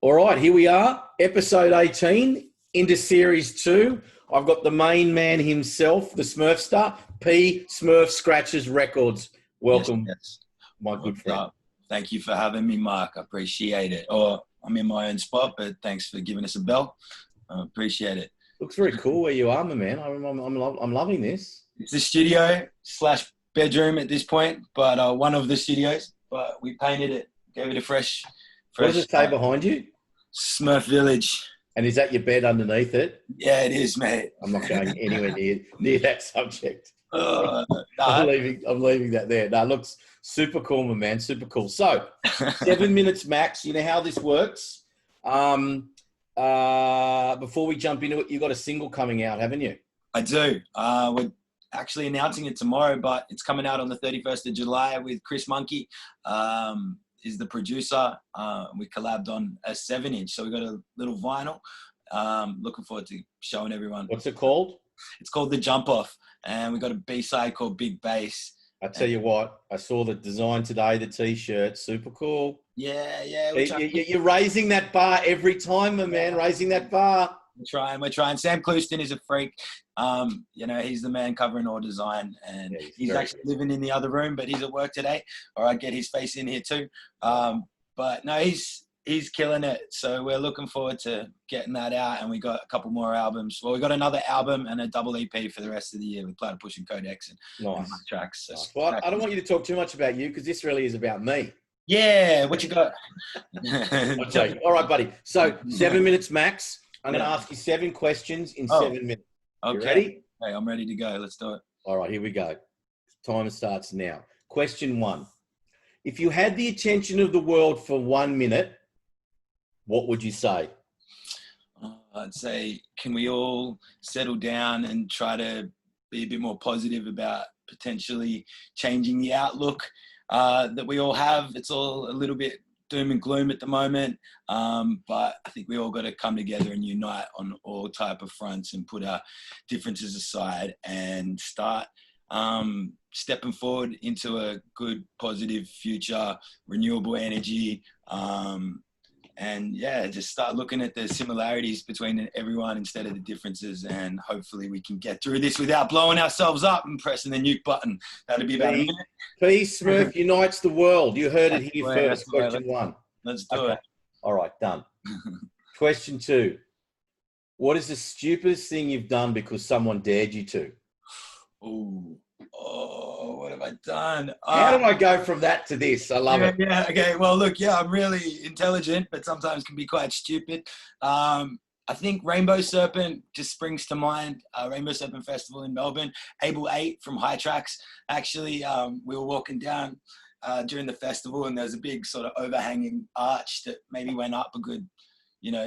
All right, here we are, episode 18 into series 2. I've got the main man himself, the Smurf star, P.Smurf Scratches Records. Welcome, yes. my good friend. Thank you for having me, Mark. I appreciate it. I'm in my own spot, but thanks for giving us a bell. I appreciate it. Looks very cool where you are, my man. I'm loving this. It's the studio / bedroom at this point, but one of the studios. But we painted it, gave it a fresh. What does it say behind you? Smurf Village. And is that your bed underneath it? Yeah, it is, mate. I'm not going anywhere near that subject. No. I'm leaving that there. No, it looks super cool, my man. Super cool. So, 7 minutes max. You know how this works. Before we jump into it, you've got a single coming out, haven't you? I do. We're actually announcing it tomorrow, but it's coming out on the 31st of July with Chris Monkey. Is the producer. We collabed on a 7-inch, so we got a little vinyl. Looking forward to showing everyone. What's it called? It's called The Jump Off, and we got a B-side called Big Bass. I tell you what, I saw the design today, the T-shirt, super cool. Yeah. You're raising that bar every time, my man, raising that bar. We're trying. Sam Clouston is a freak. He's the man covering all design, and he's actually living in the other room, but he's at work today. Or I get his face in here too. But no, he's killing it. So we're looking forward to getting that out, and we got a couple more albums. Well, we got another album and a double EP for the rest of the year with Platypus and Codex and tracks. So well, I don't want you to talk too much about you because this really is about me. Yeah, what you got? I'll tell you. All right, buddy. So 7 minutes max. I'm going to ask you 7 questions in 7 minutes. Okay. You ready? Hey, I'm ready to go. Let's do it. All right, here we go. Time starts now. Question 1. If you had the attention of the world for 1 minute, what would you say? I'd say, can we all settle down and try to be a bit more positive about potentially changing the outlook that we all have? It's all a little bit doom and gloom at the moment, but I think we all got to come together and unite on all type of fronts and put our differences aside and start stepping forward into a good, positive future, renewable energy, and just start looking at the similarities between everyone instead of the differences, and hopefully we can get through this without blowing ourselves up and pressing the nuke button. That'll be about a minute. P.Smurf unites the world. You heard it here first. Question 1. Let's do it. All right, done. Question 2. What is the stupidest thing you've done because someone dared you to? What have I done? How do I go from that to this? I love it. Yeah, okay. Well, look, I'm really intelligent, but sometimes can be quite stupid. I think Rainbow Serpent just springs to mind. Rainbow Serpent Festival in Melbourne. Able 8 from High Tracks. Actually, we were walking down during the festival, and there was a big sort of overhanging arch that maybe went up a good,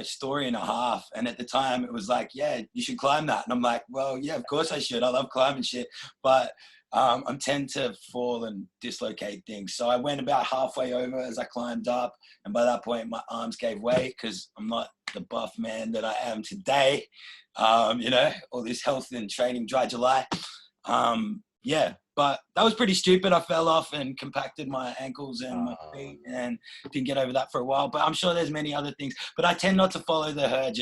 story and a half. And at the time it was like, yeah, you should climb that. And I'm like, well, yeah, of course I should. I love climbing shit. But I tend to fall and dislocate things. So I went about halfway over as I climbed up. And by that point, my arms gave way because I'm not the buff man that I am today. All this health and training, dry July. But that was pretty stupid. I fell off and compacted my ankles and my feet and didn't get over that for a while. But I'm sure there's many other things. But I tend not to follow the herd,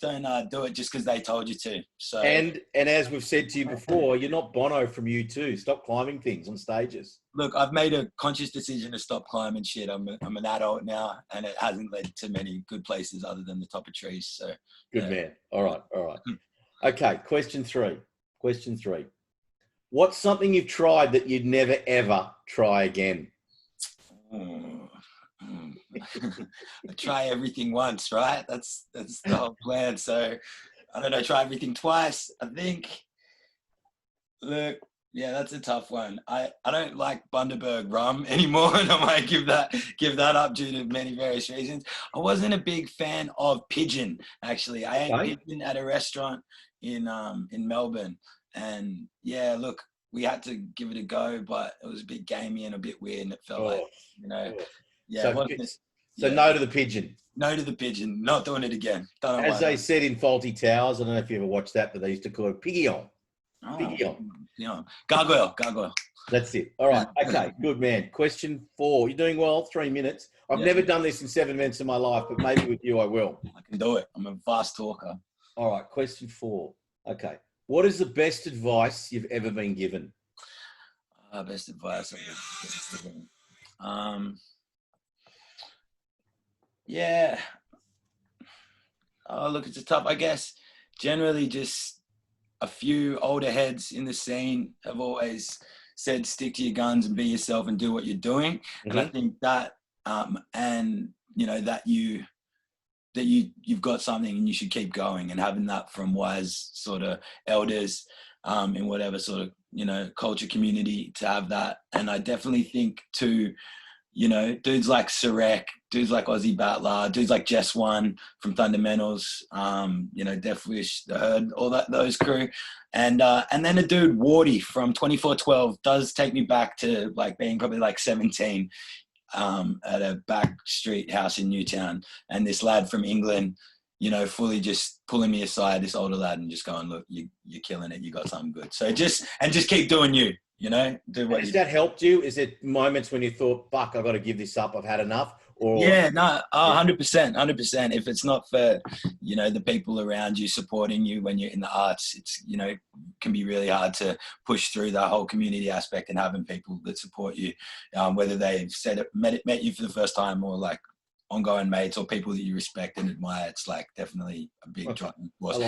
Don't do it just because they told you to. So and as we've said to you before, you're not Bono from U2. Stop climbing things on stages. Look, I've made a conscious decision to stop climbing shit. I'm an adult now, and it hasn't led to many good places other than the top of trees. So good man. All right. Okay. Question 3. What's something you've tried that you'd never ever try again? I try everything once, right? That's the whole plan. So I don't know, try everything twice. I think. Look, yeah, that's a tough one. I don't like Bundaberg rum anymore, and I might give that up due to many various reasons. I wasn't a big fan of pigeon, actually. I ate pigeon at a restaurant in Melbourne, and yeah, look, we had to give it a go, but it was a bit gamey and a bit weird, and it felt So no to the pigeon. No to the pigeon. Not doing it again. As they said in Faulty Towers, I don't know if you ever watched that, but they used to call it piggy on. Gargoyle. That's it. All right. Okay. Good man. Question 4. You're doing well. 3 minutes. I've never done this in 7 minutes of my life, but maybe with you I will. I can do it. I'm a fast talker. All right, question 4. Okay. What is the best advice you've ever been given? Best advice I've ever given. Yeah. Oh, look, it's a tough, I guess, generally just a few older heads in the scene have always said, stick to your guns and be yourself and do what you're doing. Mm-hmm. And I think that, and you know, that you've got something and you should keep going, and having that from wise sort of elders in whatever sort of, you know, culture community, to have that. And I definitely think too, you know, dudes like Sarek, dudes like Ozzy Battler, dudes like Jess One from Fundamentals, you know, Death Wish, The Herd, all that, those crew. And then a dude, Wardy from 2412, does take me back to like being probably like 17 at a back street house in Newtown. And this lad from England, you know, fully just pulling me aside, this older lad, and just going, look, you're killing it. You got something good. So just keep doing you. You know, do what. Has that helped you? Is it moments when you thought, "Fuck, I've got to give this up. I've had enough"? Or 100%. If it's not for, you know, the people around you supporting you when you're in the arts, it's, you know, can be really hard to push through that whole community aspect, and having people that support you, whether they've met you for the first time, or like ongoing mates or people that you respect and admire. It's like definitely a big driving force,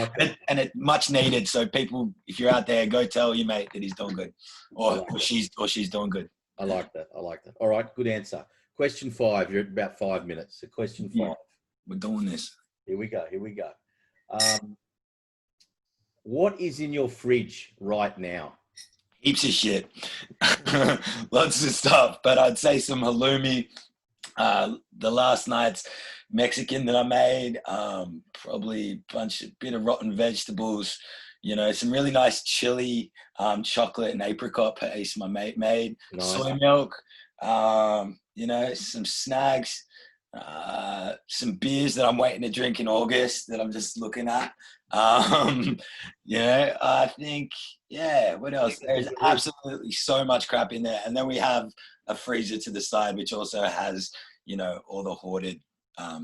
and it much needed. So people, if you're out there, go tell your mate that he's doing good, or she's doing good. I like that. All right, good answer. Question 5. You're at about 5 minutes. So question 5. We're doing this. Here we go. What is in your fridge right now? Heaps of shit. Lots of stuff, but I'd say some halloumi. The last night's Mexican that I made, probably bit of rotten vegetables, you know, some really nice chili, chocolate and apricot paste my mate made, nice. Soy milk, you know, some snags, some beers that I'm waiting to drink in August that I'm just looking at. You know, I think, what else? There's absolutely so much crap in there. And then we have a freezer to the side, which also has, you know, all the hoarded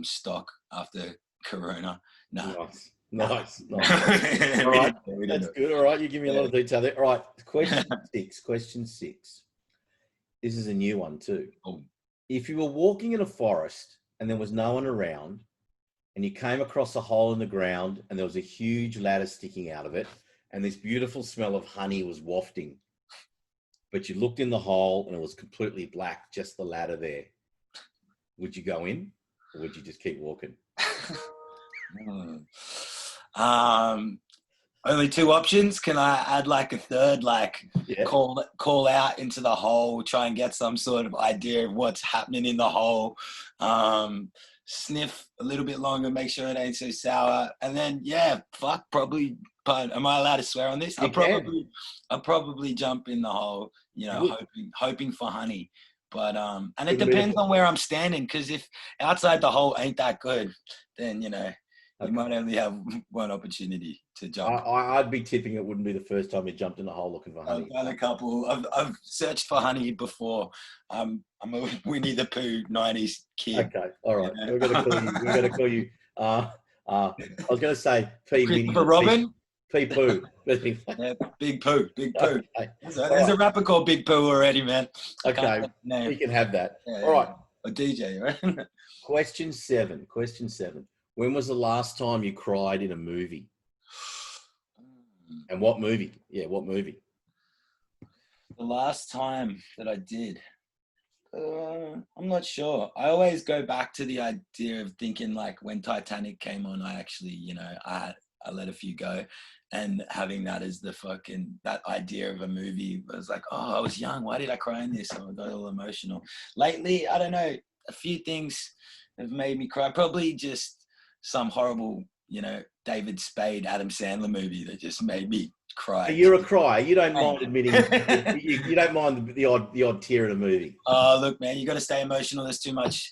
stock after Corona. Nice. All right, that's good. All right, you give me a lot of detail there. All right, question 6. This is a new one too. Oh. If you were walking in a forest and there was no one around, and you came across a hole in the ground and there was a huge ladder sticking out of it, and this beautiful smell of honey was wafting, but you looked in the hole and it was completely black, just the ladder there, would you go in, or would you just keep walking? Only 2 options. Can I add like a third, like call out into the hole, try and get some sort of idea of what's happening in the hole, sniff a little bit longer, make sure it ain't so sour, and then probably. But am I allowed to swear on this? I'll probably jump in the hole, you know, hoping for honey. But and it depends on where I'm standing, because if outside the hole ain't that good, then, you know, you might only have one opportunity to jump. I'd be tipping it wouldn't be the first time you jumped in a hole looking for honey. I've done a couple. I've searched for honey before. I'm a Winnie the Pooh 90s kid. Okay, all right. You know? We're gonna call you. I was gonna say P. Christopher Robin. P. Pooh. Yeah, Big Pooh. Okay. There's a rapper called Big Pooh already, man. Okay, you can have that. Yeah, all right. A DJ, right? Question 7. When was the last time you cried in a movie? And what movie? Yeah, what movie? The last time that I did, I'm not sure. I always go back to the idea of thinking, like, when Titanic came on, I actually, you know, I let a few go, and having that as that idea of a movie was like, oh, I was young. Why did I cry in this? Oh, I got all emotional. Lately, I don't know. A few things have made me cry. Probably just some horrible, David Spade, Adam Sandler movie that just made me cry. You're a crier. You don't mind admitting you don't mind the odd tear in a movie. Oh, look, man, you got to stay emotional. There's too much,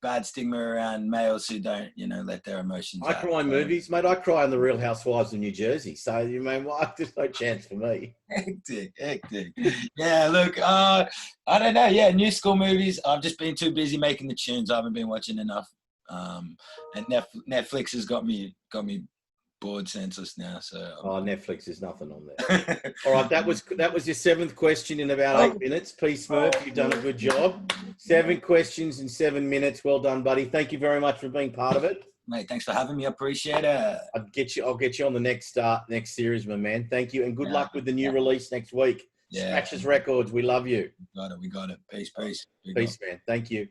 bad stigma around males who don't, let their emotions I out. cry in movies, mate. I cry in The Real Housewives of New Jersey. So, you mean, there's no chance for me. Hectic. Yeah, look, I don't know. Yeah, new school movies. I've just been too busy making the tunes. I haven't been watching enough. And Netflix has got me bored senseless now. So Netflix is nothing on there. All right, that was your 7th question in about 8 minutes. P.Smurf, you've done a good job. 7 questions in 7 minutes. Well done, buddy. Thank you very much for being part of it. Mate, thanks for having me. I appreciate it. I'll get you on the next series, my man. Thank you, and good luck with the new release next week. Scratches Records, we love you. We got it. Peace. Peace, man. Thank you.